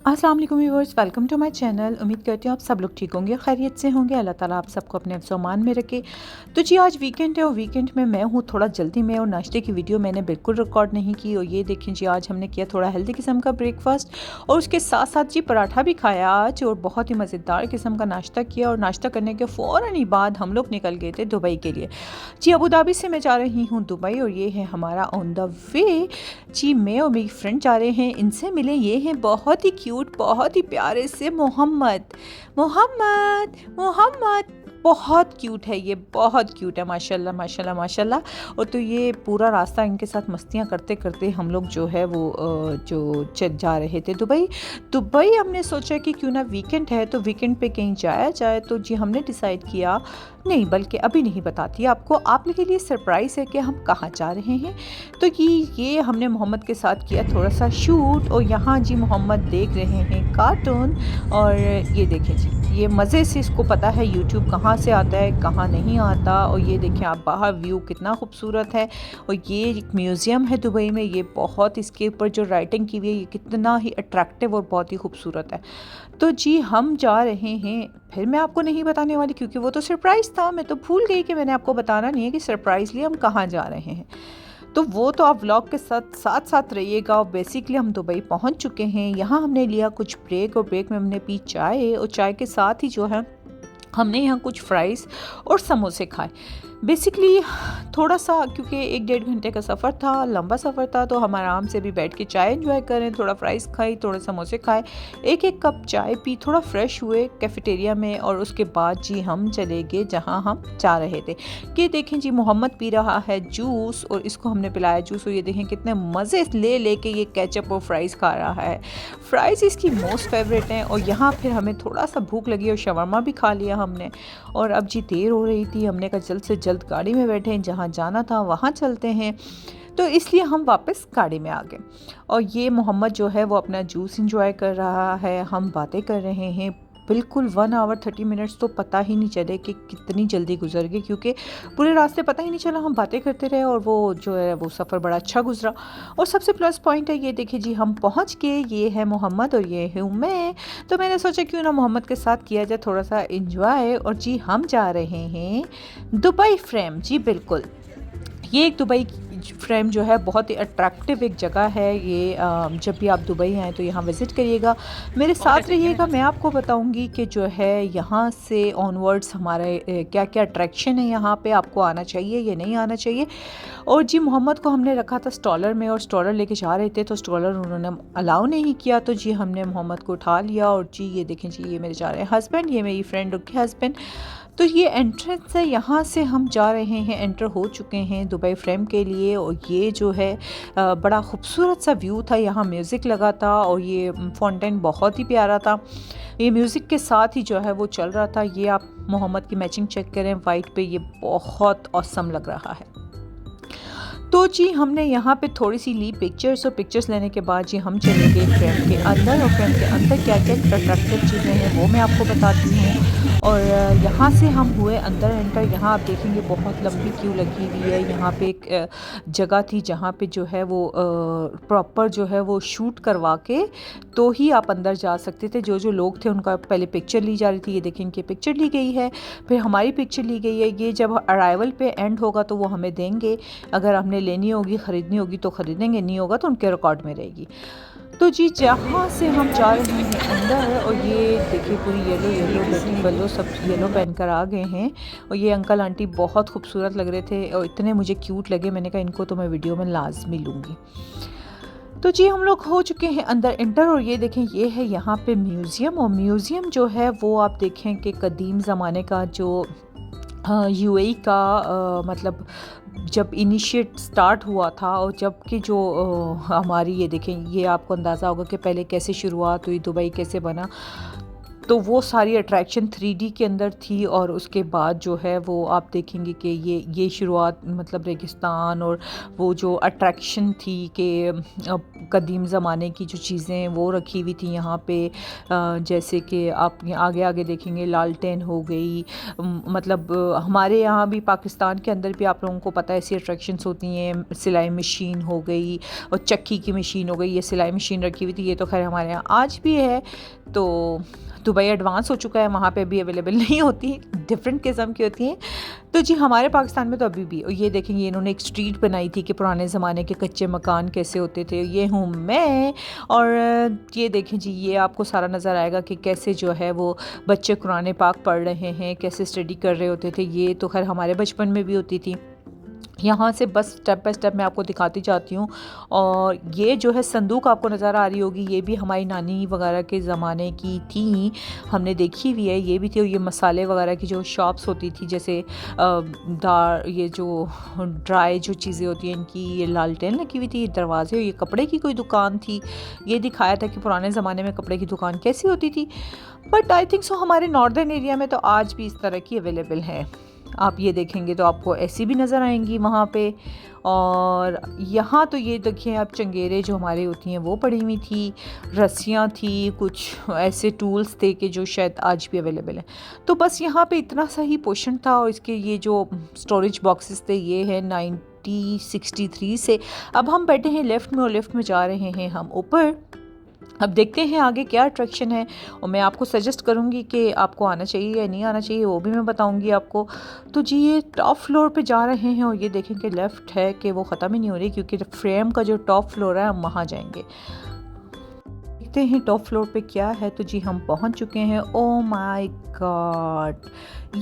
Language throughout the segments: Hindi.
अस्सलाम वालेकुम viewers, welcome to my channel. उम्मीद करती हूँ आप सब लोग ठीक होंगे, खैरियत से होंगे। अल्लाह ताला आप सबको अपने अमान में रखे। तो जी आज वीकेंड है और वीकेंड में मैं हूँ थोड़ा जल्दी में, और नाश्ते की वीडियो मैंने बिल्कुल रिकॉर्ड नहीं की। और ये देखें जी, आज हमने किया थोड़ा हेल्दी किस्म का ब्रेकफास्ट, और उसके साथ साथ जी पराठा भी खाया आज, और बहुत ही मज़ेदार किस्म का नाश्ता किया। और नाश्ता करने के फ़ौरन ही बाद हम लोग निकल गए थे दुबई के लिए। जी अबू धाबी से मैं जा रही हूँ दुबई, और ये है हमारा ऑन द वे। जी मैं और मेरी फ्रेंड जा रहे हैं, इनसे मिले। ये हैं बहुत ही क्यूट, बहुत ही प्यारे से मोहम्मद। मोहम्मद मोहम्मद बहुत क्यूट है, ये बहुत क्यूट है, माशाल्लाह माशाल्लाह माशाल्लाह। और तो ये पूरा रास्ता इनके साथ मस्तियाँ करते करते हम लोग जो है वो जा रहे थे दुबई। दुबई हमने सोचा कि क्यों ना वीकेंड है तो वीकेंड पे कहीं जाया जाए। तो जी हमने डिसाइड किया, नहीं बल्कि अभी नहीं बताती आपको, आप लोगों के लिए सरप्राइज़ है कि हम कहाँ जा रहे हैं। तो ये हमने मोहम्मद के साथ किया थोड़ा सा शूट, और यहाँ जी मोहम्मद देख रहे हैं कार्टून। और ये देखें जी, ये मज़े से इसको पता है यूट्यूब कहाँ से आता है कहाँ नहीं आता। और ये देखें आप, बाहर व्यू कितना खूबसूरत है। और ये एक म्यूज़ियम है दुबई में, ये बहुत, इसके ऊपर जो राइटिंग की हुई है ये कितना ही अट्रैक्टिव और बहुत ही खूबसूरत है। तो जी हम जा रहे हैं, फिर मैं आपको नहीं बताने वाली क्योंकि वो तो सरप्राइज़ था। मैं तो भूल गई कि मैंने आपको बताना नहीं है कि सरप्राइजली हम कहाँ जा रहे हैं। तो वो तो आप व्लॉग के साथ साथ साथ रहिएगा। और बेसिकली हम दुबई पहुंच चुके हैं। यहाँ हमने लिया कुछ ब्रेक, और ब्रेक में हमने पी चाय, और चाय के साथ ही जो है हमने यहाँ कुछ फ्राइज़ और समोसे खाए। बेसिकली थोड़ा सा, क्योंकि 1-1.5 घंटे का सफ़र था, लंबा सफ़र था, तो हम आराम से भी बैठ के चाय एंजॉय करें, थोड़ा फ्राइज़ खाई, थोड़े समोसे खाए, एक एक कप चाय पी, थोड़ा फ्रेश हुए कैफ़ेटेरिया में। और उसके बाद जी हम चले गए जहाँ हम जा रहे थे। कि देखें जी, मोहम्मद पी रहा है जूस, और इसको हमने पिलाया जूस। और ये देखें कितने मज़े ले के ये केचप और फ्राइज़ खा रहा है। फ्राइज़ इसकी मोस्ट फेवरेट हैं। और यहाँ फिर हमें थोड़ा सा भूख लगी और शवरमा भी खा लिया हमने। और अब जी देर हो रही थी, हमने कहा जल्द से जल्द गाड़ी में बैठे, जहाँ जाना था वहाँ चलते हैं। तो इसलिए हम वापस गाड़ी में आ गए। और ये मोहम्मद जो है वो अपना जूस इंजॉय कर रहा है, हम बातें कर रहे हैं। बिल्कुल 1 आवर 30 मिनट्स तो पता ही नहीं चले कि कितनी जल्दी गुजर गए, क्योंकि पूरे रास्ते पता ही नहीं चला, हम बातें करते रहे, और वो जो है वो सफ़र बड़ा अच्छा गुजरा। और सबसे प्लस पॉइंट है, ये देखिए जी हम पहुंच गए, ये है मोहम्मद और ये हूँ मैं। तो मैंने सोचा क्यों ना मोहम्मद के साथ किया जाए थोड़ा सा इंजॉय। और जी हम जा रहे हैं दुबई फ्रेम। जी बिल्कुल, ये एक दुबई फ्रेम जो है बहुत ही अट्रैक्टिव एक जगह है। ये जब भी आप दुबई आएँ तो यहाँ विज़िट करिएगा, मेरे साथ रहिएगा। मैं आपको बताऊँगी कि जो है यहाँ से ऑनवर्ड्स हमारे क्या क्या अट्रैक्शन है, यहाँ पे आपको आना चाहिए या नहीं आना चाहिए। और जी मोहम्मद को हमने रखा था स्टॉलर में, और स्टॉलर लेके जा रहे थे तो स्टॉलर उन्होंने अलाउ नहीं किया। तो जी हमने मोहम्मद को उठा लिया। और जी ये देखें जी, ये मेरे जा रहे हैं हस्बैंड, ये मेरी फ्रेंड के हस्बैंड। तो ये एंट्रेंस है, यहाँ से हम जा रहे हैं, एंटर हो चुके हैं दुबई फ्रेम के लिए। और ये जो है बड़ा खूबसूरत सा व्यू था, यहाँ म्यूज़िक लगा था, और ये फाउंटेन बहुत ही प्यारा था। ये म्यूज़िक के साथ ही जो है वो चल रहा था। ये आप मोहम्मद की मैचिंग चेक करें वाइट पे, ये बहुत ऑसम लग रहा है। तो जी हमने यहाँ पे थोड़ी सी ली पिक्चर्स, और पिक्चर्स लेने के बाद जी हम चले गए फ्रेम के अंदर। और फ्रेम के अंदर क्या क्या अट्रैक्टिव चीज़ें हैं वो मैं आपको बताती हूँ। और यहाँ से हम हुए अंदर एंटर। यहाँ आप देखेंगे बहुत लंबी क्यू लगी हुई है। यहाँ पे एक जगह थी जहाँ पे जो है वो प्रॉपर जो है वो शूट करवा के तो ही आप अंदर जा सकते थे। जो जो लोग थे उनका पहले पिक्चर ली जा रही थी, ये देखें इनकी पिक्चर ली गई है, फिर हमारी पिक्चर ली गई है। ये जब अराइवल पे एंड होगा तो वो हमें देंगे, अगर हमने लेनी होगी ख़रीदनी होगी तो ख़रीदेंगे, नहीं होगा तो उनके रिकॉर्ड में रहेगी। तो जी जहाँ से हम जा रहे हैं अंदर, और ये देखिए पूरी येलो येलो बेटी बल्लो सब येलो पहन कर आ गए हैं। और ये अंकल आंटी बहुत खूबसूरत लग रहे थे और इतने मुझे क्यूट लगे, मैंने कहा इनको तो मैं वीडियो में लाजमी लूँगी। तो जी हम लोग हो चुके हैं अंदर एंटर। और ये देखें ये है यहाँ पे म्यूज़ियम। और म्यूज़ियम जो है वो आप देखें कि कदीम ज़माने का जो यूएई का मतलब जब इनिशिएट स्टार्ट हुआ था, और जब कि जो हमारी ये देखें, ये आपको अंदाज़ा होगा कि पहले कैसे शुरुआत हुई, दुबई कैसे बना। तो वो सारी अट्रैक्शन 3D के अंदर थी। और उसके बाद जो है वो आप देखेंगे कि ये शुरुआत मतलब रेगिस्तान और वो जो अट्रैक्शन थी कि कदीम ज़माने की जो चीज़ें वो रखी हुई थी यहाँ पे, जैसे कि आप आगे आगे देखेंगे लालटेन हो गई, मतलब हमारे यहाँ भी पाकिस्तान के अंदर भी आप लोगों को पता है ऐसी अट्रैक्शंस होती हैं। सिलाई मशीन हो गई और चक्की की मशीन हो गई, ये सिलाई मशीन रखी हुई थी। ये तो खैर हमारे यहाँ आज भी है, तो दुबई एडवांस हो चुका है, वहाँ पे भी अवेलेबल नहीं होती, डिफरेंट किस्म की होती हैं। तो जी हमारे पाकिस्तान में तो अभी भी, और ये देखेंगे इन्होंने एक स्ट्रीट बनाई थी कि पुराने ज़माने के कच्चे मकान कैसे होते थे। ये हूँ मैं, और ये देखें जी ये आपको सारा नज़र आएगा कि कैसे जो है वो बच्चे कुरान पाक पढ़ रहे हैं, कैसे स्टडी कर रहे होते थे। ये तो खैर हमारे बचपन में भी होती थी। यहाँ से बस स्टेप बाय स्टेप मैं आपको दिखाती जाती हूँ। और ये जो है संदूक आपको नज़र आ रही होगी, ये भी हमारी नानी वगैरह के ज़माने की थी, हमने देखी हुई है। ये भी थी, और ये मसाले वगैरह की जो शॉप्स होती थी, जैसे दार, ये जो ड्राई जो चीज़ें होती हैं इनकी, ये लालटेन लगी हुई थी, दरवाजे, ये कपड़े की कोई दुकान थी। ये दिखाया था कि पुराने ज़माने में कपड़े की दुकान कैसी होती थी। बट आई थिंक सो हमारे नॉर्दर्न एरिया में तो आज भी इस तरह की अवेलेबल है। आप ये देखेंगे तो आपको ऐसी भी नज़र आएंगी वहाँ पे। और यहाँ तो ये देखिए आप चंगेरे जो हमारे होती हैं वो पड़ी हुई थी, रस्सियाँ थी, कुछ ऐसे टूल्स थे कि जो शायद आज भी अवेलेबल हैं। तो बस यहाँ पे इतना सा ही पोर्शन था। और इसके ये जो स्टोरेज बॉक्सेस थे ये है 1963 से। अब हम बैठे हैं लेफ़्ट में, और लेफ़्ट में जा रहे हैं हम ऊपर। अब देखते हैं आगे क्या अट्रैक्शन है, और मैं आपको सजेस्ट करूँगी कि आपको आना चाहिए या नहीं आना चाहिए, वो भी मैं बताऊँगी आपको। तो जी ये टॉप फ्लोर पे जा रहे हैं, और ये देखें कि लेफ़्ट है कि वो ख़त्म ही नहीं हो रही, क्योंकि फ्रेम का जो टॉप फ्लोर है हम वहाँ जाएंगे। देखते हैं टॉप फ्लोर पे क्या है। तो जी हम पहुँच चुके हैं। ओह माय गॉड,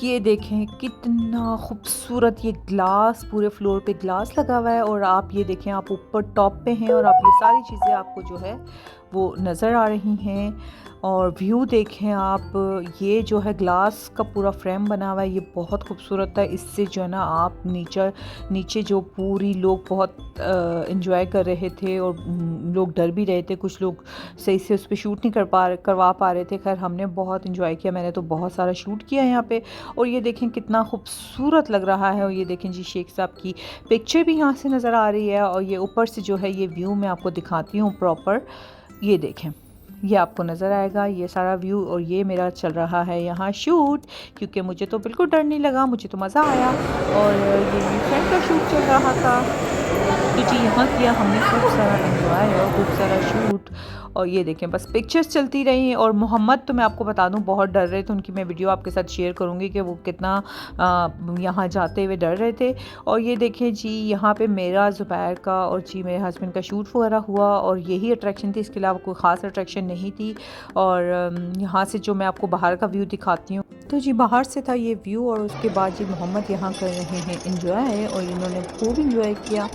ये देखें कितना खूबसूरत, ये ग्लास, पूरे फ्लोर पे ग्लास लगा हुआ है। और आप ये देखें, आप ऊपर टॉप पे हैं, और आप ये सारी चीज़ें आपको जो है वो नज़र आ रही हैं। और व्यू देखें आप, ये जो है ग्लास का पूरा फ्रेम बना हुआ है, ये बहुत खूबसूरत है। इससे जो है ना आप नीचे जो पूरी लोग बहुत इंजॉय कर रहे थे, और लोग डर भी रहे थे, कुछ लोग सही से उस पर शूट नहीं करवा पा रहे थे। खैर हमने बहुत इंजॉय किया, मैंने तो बहुत सारा शूट किया यहाँ पे। और ये देखें कितना खूबसूरत लग रहा है। और ये देखें जी शेख साहब की पिक्चर भी यहाँ से नज़र आ रही है। और ये ऊपर से जो है ये व्यू मैं आपको दिखाती हूँ प्रॉपर। ये देखें, ये आपको नज़र आएगा ये सारा व्यू। और ये मेरा चल रहा है यहाँ शूट, क्योंकि मुझे तो बिल्कुल डर नहीं लगा, मुझे तो मज़ा आया। और ये मेरी फ्रेंड का शूट चल रहा था, तो जी यहाँ किया हमने खूब सारा एंजॉय और खूब सारा शूट। और ये देखें बस पिक्चर्स चलती रही। और मोहम्मद तो मैं आपको बता दूं बहुत डर रहे थे, उनकी मैं वीडियो आपके साथ शेयर करूंगी कि वो कितना यहाँ जाते हुए डर रहे थे। और ये देखें जी यहाँ पे मेरा, ज़ुबैर का और जी मेरे हस्बैंड का शूट वगैरह हुआ, और यही अट्रैक्शन थी, इसके अलावा कोई ख़ास अट्रैक्शन नहीं थी। और यहाँ से जो मैं आपको बाहर का व्यू दिखाती हूँ, तो जी बाहर से था ये व्यू। और उसके बाद जी मोहम्मद यहाँ कर रहे हैं इंजॉय, और इन्होंने खूब इंजॉय किया।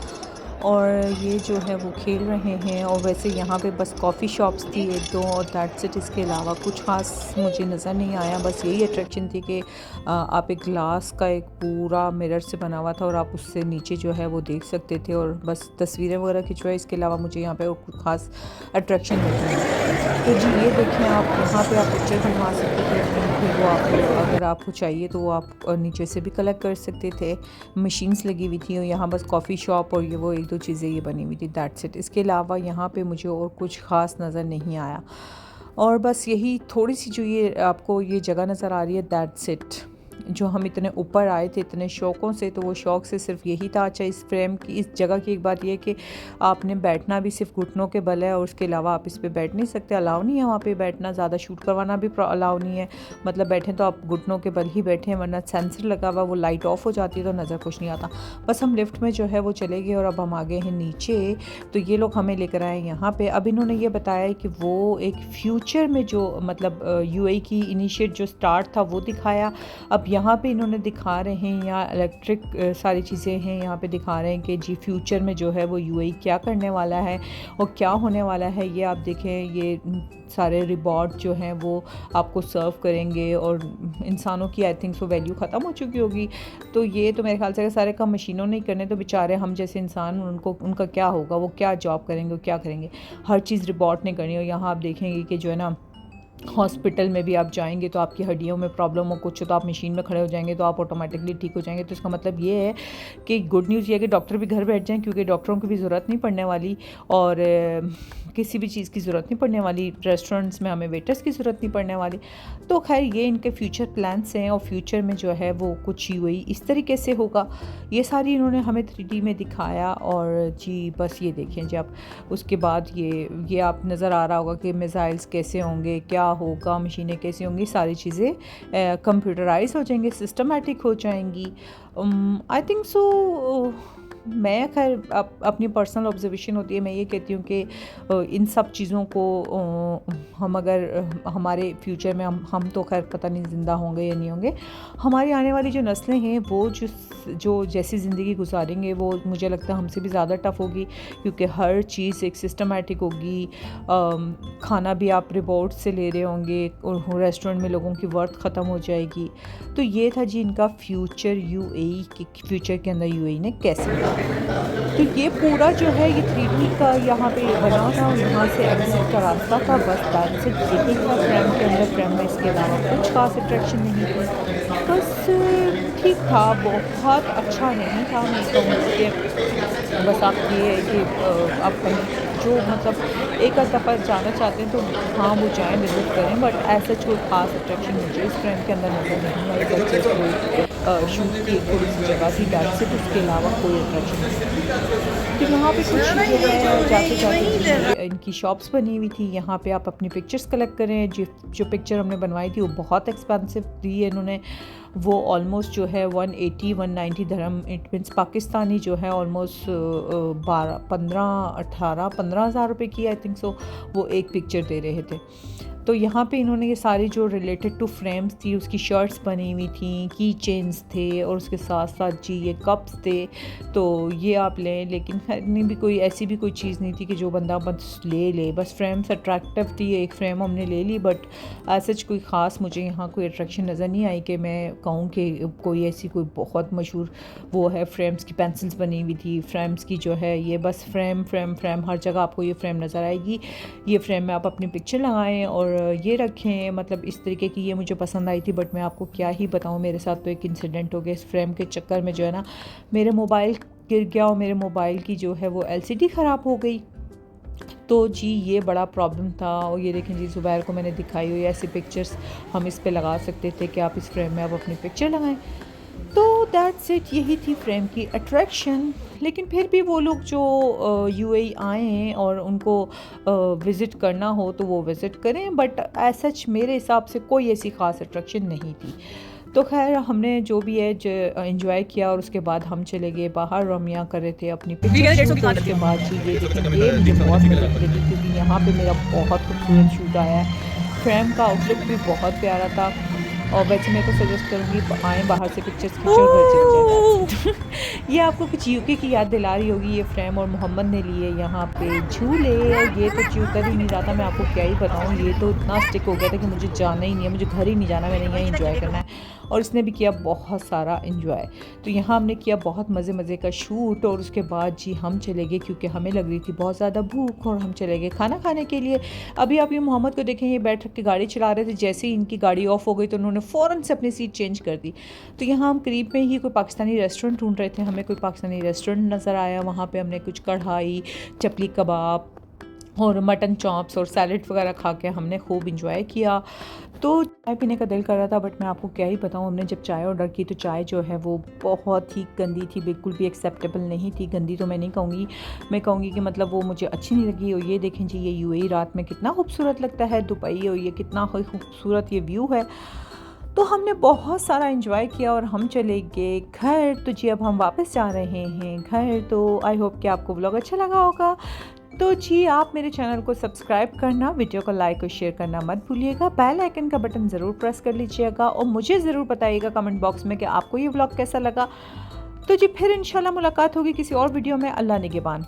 और ये जो है वो खेल रहे हैं। और वैसे यहाँ पे बस कॉफ़ी शॉप्स थी एक दो, और दैट्स इट। इसके अलावा कुछ ख़ास मुझे नज़र नहीं आया। बस यही अट्रैक्शन थी कि आप एक ग्लास का एक पूरा मिरर से बना हुआ था, और आप उससे नीचे जो है वो देख सकते थे, और बस तस्वीरें वगैरह खिंचवाई। इसके अलावा मुझे यहाँ पे और कुछ ख़ास अट्रैक्शन नहीं है। तो जी ये देखें आप, यहाँ पे आप पिक्चर बनवा सकते थे फिर वो आप, अगर आपको चाहिए तो वो आप नीचे से भी कलेक्ट कर सकते थे। मशीन्स लगी हुई थी, और यहाँ बस कॉफ़ी शॉप और ये वो एक दो चीज़ें ये बनी हुई थी, दैट्स इट। इसके अलावा यहाँ पे मुझे और कुछ ख़ास नज़र नहीं आया। और बस यही थोड़ी सी जो ये आपको ये जगह नज़र आ रही है, दैट्स इट। जो हम इतने ऊपर आए थे इतने शौक़ों से, तो वो शौक़ से सिर्फ यही था। अच्छा इस फ्रेम की, इस जगह की एक बात ये है कि आपने बैठना भी सिर्फ घुटनों के बल है, और उसके अलावा आप इस पे बैठ नहीं सकते, अलाउ नहीं है वहाँ पे बैठना। ज़्यादा शूट करवाना भी अलाउ नहीं है, मतलब बैठें तो आप घुटनों के बल ही बैठें, वरना सेंसर लगा हुआ, वो लाइट ऑफ हो जाती है तो नज़र कुछ नहीं आता। बस हम लिफ्ट में जो है वो चले गए, और अब हम आ गए हैं नीचे। तो ये लोग हमें लेकर आए यहाँ पे। अब इन्होंने ये बताया कि वो एक फ्यूचर में जो मतलब UAE की इनिशिएट जो स्टार्ट था वो दिखाया। अब यहाँ पे इन्होंने दिखा रहे हैं, यहाँ इलेक्ट्रिक सारी चीज़ें हैं, यहाँ पे दिखा रहे हैं कि जी फ्यूचर में जो है वो UAE क्या करने वाला है और क्या होने वाला है। ये आप देखें, ये सारे रिबॉट जो हैं वो आपको सर्व करेंगे, और इंसानों की आई थिंक सो वैल्यू ख़त्म हो चुकी होगी। तो ये तो मेरे ख्याल से सारे काम मशीनों ने करने, तो बेचारे हम जैसे इंसान, उनका क्या होगा, वो क्या जॉब करेंगे, वो क्या करेंगे, हर चीज़ रिबॉट ने करनी। और यहाँ आप देखेंगे कि जो है ना हॉस्पिटल में भी आप जाएंगे तो आपकी हड्डियों में प्रॉब्लम हो कुछ तो आप मशीन में खड़े हो जाएंगे तो आप ऑटोमेटिकली ठीक हो जाएंगे। तो इसका मतलब ये है कि गुड न्यूज़ ये है कि डॉक्टर भी घर बैठ जाएं, क्योंकि डॉक्टरों की भी ज़रूरत नहीं पड़ने वाली और किसी भी चीज़ की ज़रूरत नहीं पड़ने वाली। रेस्टोरेंट्स में हमें वेटर्स की ज़रूरत नहीं पड़ने वाली। तो खैर ये इनके फ्यूचर प्लान्स हैं और फ्यूचर में जो है वो कुछ यूएई इस तरीके से होगा। ये सारी इन्होंने हमें 3D में दिखाया और जी बस ये देखें जी आप। उसके बाद ये आप नज़र आ रहा होगा कि मिसाइल्स कैसे होंगे, क्या होगा, मशीनें कैसी होंगी, सारी चीज़ें कंप्यूटराइज हो जाएंगी, सिस्टमेटिक हो जाएंगी। आई थिंक सो मैं खैर अपनी पर्सनल ऑब्जर्वेशन होती है, मैं ये कहती हूँ कि इन सब चीज़ों को हम अगर हमारे फ्यूचर में हम तो खैर पता नहीं ज़िंदा होंगे या नहीं होंगे, हमारी आने वाली जो नस्लें हैं वो जो जैसी ज़िंदगी गुजारेंगे वो मुझे लगता है हमसे भी ज़्यादा टफ़ होगी, क्योंकि हर चीज़ एक सिस्टमेटिक होगी। खाना भी आप रिपोर्ट से ले रहे होंगे और रेस्टोरेंट में लोगों की वर्थ ख़त्म हो जाएगी। तो ये था जी इनका फ्यूचर यूएई के फ्यूचर के अंदर यूएई ने कैसे। तो ये पूरा जो है ये 3D का यहाँ पे बना था और यहाँ से एग्जिट का रास्ता था, बस दैट्स इट। यही था फ्रेम के अंदर, फ्रेम में इसके अलावा कुछ खास अट्रैक्शन नहीं थी। बस ठीक था, बहुत अच्छा नहीं था, मैं कहूँगी कि बस आप ये है कि आप जो मतलब एक आध दफ़ा जाना चाहते हैं तो हाँ वो जाएँ, विज़िट करें, बट ऐसा कोई ख़ास अट्रैक्शन मुझे इस फ्रेम के अंदर नज़र नहीं आई। बस कोई शूट की थोड़ी सी जगह थी, दैट्स इट, उसके अलावा कोई अट्रैक्शन नहीं। तो यहाँ पे कुछ जो है जाते जाते इनकी शॉप्स बनी हुई थी, यहाँ पे आप अपनी पिक्चर्स कलेक्ट करें। जो पिक्चर हमने बनवाई थी वो बहुत एक्सपेंसिव दी है इन्होंने, वो ऑलमोस्ट जो है 180-190 दरहम, इट मीन्स पाकिस्तानी जो है ऑलमोस्ट 15,000 रुपये की आई थिंक सो वो एक पिक्चर दे रहे थे। तो यहाँ पे इन्होंने ये सारी जो रिलेटेड टू फ्रेम्स थी उसकी शर्ट्स बनी हुई थी, की चेन्स थे और उसके साथ साथ जी ये कप्स थे। तो ये आप लें, लेकिन खरीदनी भी कोई ऐसी भी कोई चीज़ नहीं थी कि जो बंदा बस ले, बस फ्रेम्स अट्रैक्टिव थी, एक फ्रेम हमने ले ली, बट सच कोई ख़ास मुझे यहाँ कोई अट्रैक्शन नज़र नहीं आई कि मैं कहूँ कि कोई ऐसी कोई बहुत मशहूर वो है। फ्रेम्स की पेंसिल्स बनी हुई थी, फ्रेम्स की जो है ये बस फ्रेम हर जगह आपको ये फ्रेम नज़र आएगी। ये फ्रेम में आप अपनी पिक्चर लगाएं और ये रखें, मतलब इस तरीके की ये मुझे पसंद आई थी। बट मैं आपको क्या ही बताऊँ, मेरे साथ तो एक इंसिडेंट हो गया इस फ्रेम के चक्कर में, जो है ना मेरे मोबाइल गिर गया और मेरे मोबाइल की जो है वो LCD ख़राब हो गई। तो जी ये बड़ा प्रॉब्लम था। और ये देखें जी ज़ुबैर को मैंने दिखाई हुई ऐसी पिक्चर्स हम इस पे लगा सकते थे कि आप इस फ्रेम में आप अपनी पिक्चर लगाएं। तो दैट्स इट, यही थी फ्रेम की अट्रैक्शन। लेकिन फिर भी वो लोग जो यूएई आए हैं और उनको विज़िट करना हो तो वो विज़िट करें, बट एज सच मेरे हिसाब से कोई ऐसी ख़ास अट्रैक्शन नहीं थी। तो खैर हमने जो भी है एंजॉय किया और उसके बाद हम चले गए बाहर, रमिया कर रहे थे अपनी पिक्चर शूट। और उसके बाद जी ये देखें ये मुझे बहुत मदद लगी, क्योंकि यहाँ पे मेरा बहुत खूबसूरत शूट आया है। फ्रेम का आउटलुक भी बहुत प्यारा था और वैसे मैं तो सजेस्ट करूँगी आएँ बाहर से पिक्चर्स खींचो और घर चले जाए। ये आपको कुछ यूके की याद दिला रही होगी ये फ्रेम। और मोहम्मद ने लिए यहाँ पे झूले, ये तो उतर ही नहीं रहा था, मैं आपको क्या ही बताऊँ, ये तो इतना स्टिक हो गया था कि मुझे जाना ही नहीं है, मुझे घर ही नहीं जाना, मैंने यहीं इंजॉय करना है। और इसने भी किया बहुत सारा इंजॉय। तो यहाँ हमने किया बहुत मज़े का शूट और उसके बाद जी हम चले गए, क्योंकि हमें लग रही थी बहुत ज़्यादा भूख, और हम चले गए खाना खाने के लिए। अभी आप ये मोहम्मद को देखें, ये बैठ के गाड़ी चला रहे थे, जैसे ही इनकी गाड़ी ऑफ हो गई तो उन्होंने फ़ौरन से अपनी सीट चेंज कर दी। तो यहाँ हम करीब में ही कोई पाकिस्तानी रेस्टोरेंट ढूंढ रहे थे, हमें कोई पाकिस्तानी रेस्टोरेंट नज़र आया। वहाँ पे हमने कुछ कढ़ाई, चपली कबाब और मटन चॉप्स और सैलड वगैरह खा के हमने खूब इंजॉय किया। तो चाय पीने का दिल कर रहा था, बट मैं आपको क्या ही बताऊँ, हमने जब चाय ऑर्डर की तो चाय जो है वो बहुत ही गंदी थी, बिल्कुल भी एक्सेप्टेबल नहीं थी। गंदी तो मैं नहीं कहूँगी, मैं कहूँगी कि मतलब वो मुझे अच्छी नहीं लगी। और ये देखें जी ये यूएई रात में कितना खूबसूरत लगता है, दुबई, और ये कितना खूबसूरत ये व्यू है। तो हमने बहुत सारा एंजॉय किया और हम चले गए घर। तो जी अब हम वापस जा रहे हैं घर। तो आई होप कि आपको व्लॉग अच्छा लगा होगा। तो जी आप मेरे चैनल को सब्सक्राइब करना, वीडियो को लाइक और शेयर करना मत भूलिएगा, बेल आइकन का बटन ज़रूर प्रेस कर लीजिएगा और मुझे ज़रूर बताइएगा कमेंट बॉक्स में कि आपको ये व्लॉग कैसा लगा। तो जी फिर इंशाल्लाह मुलाकात होगी किसी और वीडियो में। अल्लाह निगहबान।